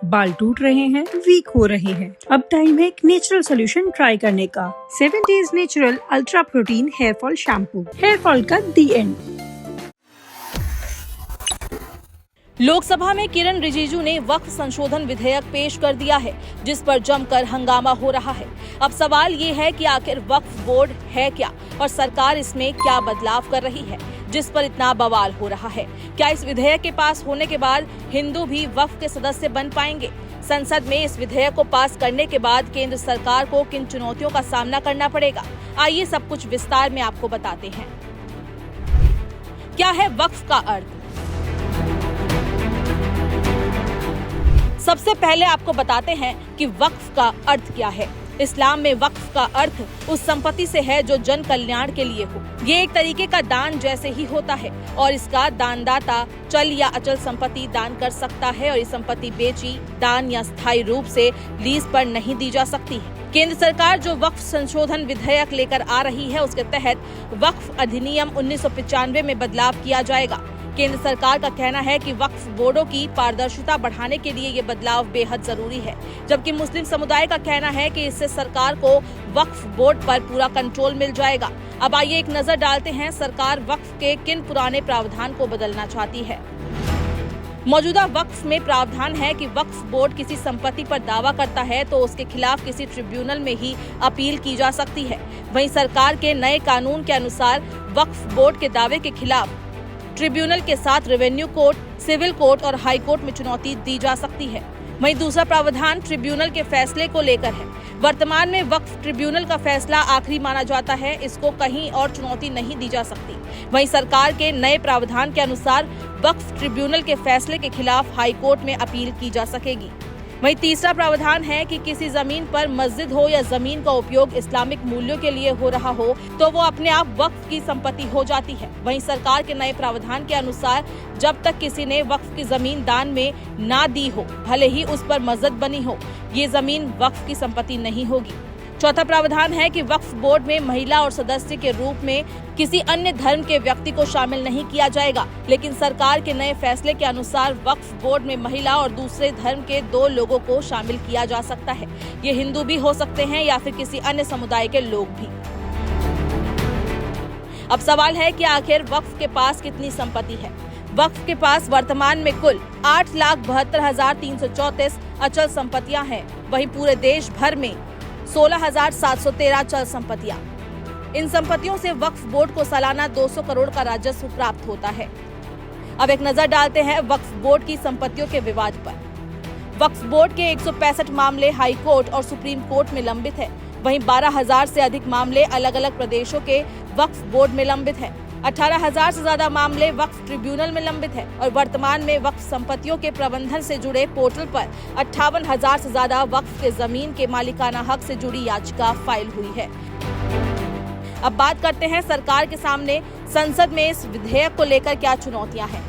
बाल टूट रहे हैं, वीक हो रहे हैं, अब टाइम है एक नेचुरल सोल्यूशन ट्राई करने का। 7 Days natural ultra protein hair fall shampoo, hair fall का दी एंड। लोकसभा में किरण रिजिजू ने वक्फ संशोधन विधेयक पेश कर दिया है, जिस पर जमकर हंगामा हो रहा है। अब सवाल ये है कि आखिर वक्फ बोर्ड है क्या और सरकार इसमें क्या बदलाव कर रही है, जिस पर इतना बवाल हो रहा है। क्या इस विधेयक के पास होने के बाद हिंदू भी वक्फ के सदस्य बन पाएंगे? संसद में इस विधेयक को पास करने के बाद केंद्र सरकार को किन चुनौतियों का सामना करना पड़ेगा? आइए सब कुछ विस्तार में आपको बताते हैं। क्या है वक्फ का अर्थ? सबसे पहले आपको बताते हैं कि वक्फ का अर्थ क्या है। इस्लाम में वक्फ का अर्थ उस संपत्ति से है जो जन कल्याण के लिए हो। ये एक तरीके का दान जैसे ही होता है और इसका दानदाता चल या अचल संपत्ति दान कर सकता है और ये संपत्ति बेची, दान या स्थायी रूप से लीज पर नहीं दी जा सकती है। केंद्र सरकार जो वक्फ संशोधन विधेयक लेकर आ रही है, उसके तहत वक्फ अधिनियम 1995 में बदलाव किया जाएगा। केंद्र सरकार का कहना है कि वक्फ बोर्डों की पारदर्शिता बढ़ाने के लिए ये बदलाव बेहद जरूरी है, जबकि मुस्लिम समुदाय का कहना है कि इससे सरकार को वक्फ बोर्ड पर पूरा कंट्रोल मिल जाएगा। अब आइए एक नजर डालते हैं सरकार वक्फ के किन पुराने प्रावधान को बदलना चाहती है। मौजूदा वक्फ में प्रावधान है कि वक्फ बोर्ड किसी संपत्ति पर दावा करता है तो उसके खिलाफ किसी ट्रिब्यूनल में ही अपील की जा सकती है। वहीं सरकार के नए कानून के अनुसार वक्फ बोर्ड के दावे के खिलाफ ट्रिब्यूनल के साथ रेवेन्यू कोर्ट, सिविल कोर्ट और हाई कोर्ट में चुनौती दी जा सकती है। वहीं दूसरा प्रावधान ट्रिब्यूनल के फैसले को लेकर है। वर्तमान में वक्फ ट्रिब्यूनल का फैसला आखिरी माना जाता है, इसको कहीं और चुनौती नहीं दी जा सकती। वहीं सरकार के नए प्रावधान के अनुसार वक्फ ट्रिब्यूनल के फैसले के खिलाफ हाई कोर्ट में अपील की जा सकेगी। वहीं तीसरा प्रावधान है कि किसी जमीन पर मस्जिद हो या जमीन का उपयोग इस्लामिक मूल्यों के लिए हो रहा हो तो वो अपने आप वक्फ की संपत्ति हो जाती है। वहीं सरकार के नए प्रावधान के अनुसार जब तक किसी ने वक्फ की जमीन दान में ना दी हो, भले ही उस पर मस्जिद बनी हो, ये जमीन वक्फ की संपत्ति नहीं होगी। चौथा प्रावधान है कि वक्फ बोर्ड में महिला और सदस्य के रूप में किसी अन्य धर्म के व्यक्ति को शामिल नहीं किया जाएगा, लेकिन सरकार के नए फैसले के अनुसार वक्फ बोर्ड में महिला और दूसरे धर्म के 2 लोगों को शामिल किया जा सकता है। ये हिंदू भी हो सकते हैं या फिर किसी अन्य समुदाय के लोग भी। अब सवाल है कि आखिर वक्फ के पास कितनी संपत्ति है। वक्फ के पास वर्तमान में कुल 8,72,334 अचल संपत्तियां हैं। वहीं पूरे देश भर में 16,713 चल संपत्तियां। इन संपत्तियों से वक्फ बोर्ड को सालाना 200 करोड़ का राजस्व प्राप्त होता है। अब एक नजर डालते हैं वक्फ बोर्ड की संपत्तियों के विवाद पर। वक्फ बोर्ड के 165 मामले हाई कोर्ट और सुप्रीम कोर्ट में लंबित है। वहीं 12,000 से अधिक मामले अलग अलग प्रदेशों के वक्फ बोर्ड में लंबित है। 18,000 से ज्यादा मामले वक्फ ट्रिब्यूनल में लंबित है और वर्तमान में वक्फ संपत्तियों के प्रबंधन से जुड़े पोर्टल पर 58,000 से ज्यादा वक्फ के जमीन के मालिकाना हक से जुड़ी याचिका फाइल हुई है। अब बात करते हैं सरकार के सामने संसद में इस विधेयक को लेकर क्या चुनौतियां हैं।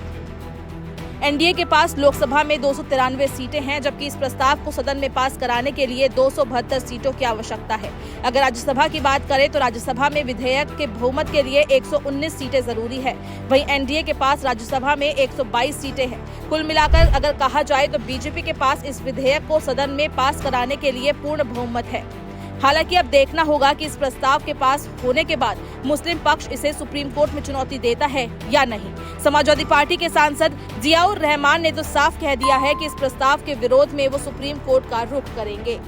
एनडीए के पास लोकसभा में 293 सीटें हैं, जबकि इस प्रस्ताव को सदन में पास कराने के लिए 272 सीटों की आवश्यकता है। अगर राज्यसभा की बात करें तो राज्यसभा में विधेयक के बहुमत के लिए 119 सीटें जरूरी है। वहीं एनडीए के पास राज्यसभा में 122 सीटें हैं। कुल मिलाकर अगर कहा जाए तो बीजेपी के पास इस विधेयक को सदन में पास कराने के लिए पूर्ण बहुमत है। हालांकि अब देखना होगा कि इस प्रस्ताव के पास होने के बाद मुस्लिम पक्ष इसे सुप्रीम कोर्ट में चुनौती देता है या नहीं। समाजवादी पार्टी के सांसद जियाउर रहमान ने तो साफ कह दिया है कि इस प्रस्ताव के विरोध में वो सुप्रीम कोर्ट का रुख करेंगे।